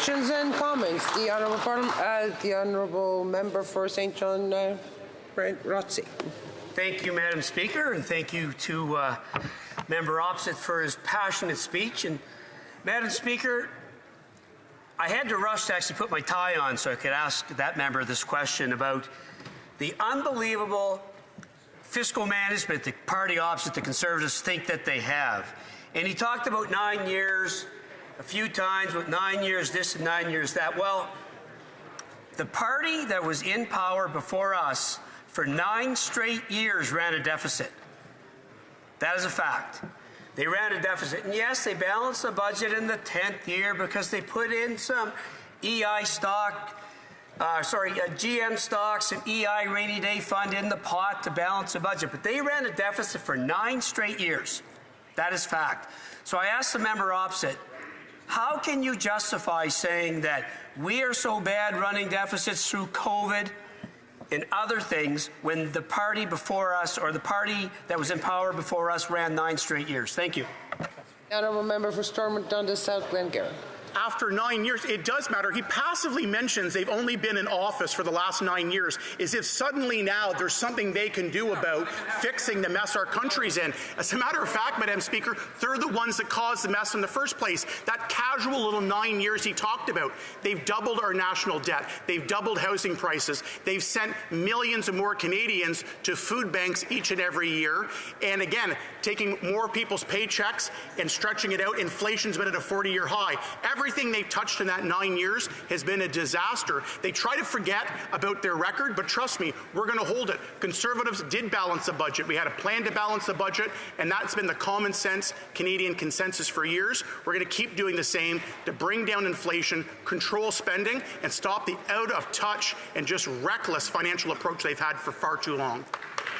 Questions and comments. The honourable member for St. John, Brent Rotzi. Thank you, Madam Speaker, and thank you to member opposite for his passionate speech. And Madam Speaker, I had to rush to actually put my tie on so I could ask that member this question about the unbelievable fiscal management the party opposite, the Conservatives, think that they have. And he talked about 9 years a few times, with 9 years this and 9 years that. Well, the party that was in power before us for 9 straight years ran a deficit. That is a fact. They ran a deficit. And yes, they balanced the budget in the 10th year because they put in some GM stocks and EI rainy day fund in the pot to balance the budget. But they ran a deficit for 9 straight years. That is fact. So I asked the member opposite, how can you justify saying that we are so bad running deficits through COVID and other things when the party before us, or the party that was in power before us, ran 9 straight years? Thank you. The honourable member for Stormont Dundas South Glengarry. After 9 years, it does matter. He passively mentions they've only been in office for the last 9 years, as if suddenly now there's something they can do about fixing the mess our country's in. As a matter of fact, Madam Speaker, they're the ones that caused the mess in the first place. That casual little 9 years he talked about, they've doubled our national debt. They've doubled housing prices. They've sent millions of more Canadians to food banks each and every year. And again, taking more people's paychecks and stretching it out. Inflation's been at a 40-year high. Everything they've touched in that 9 years has been a disaster. They try to forget about their record, but trust me, we're going to hold it. Conservatives did balance the budget. We had a plan to balance the budget, and that's been the common sense Canadian consensus for years. We're going to keep doing the same to bring down inflation, control spending, and stop the out of touch and just reckless financial approach they've had for far too long.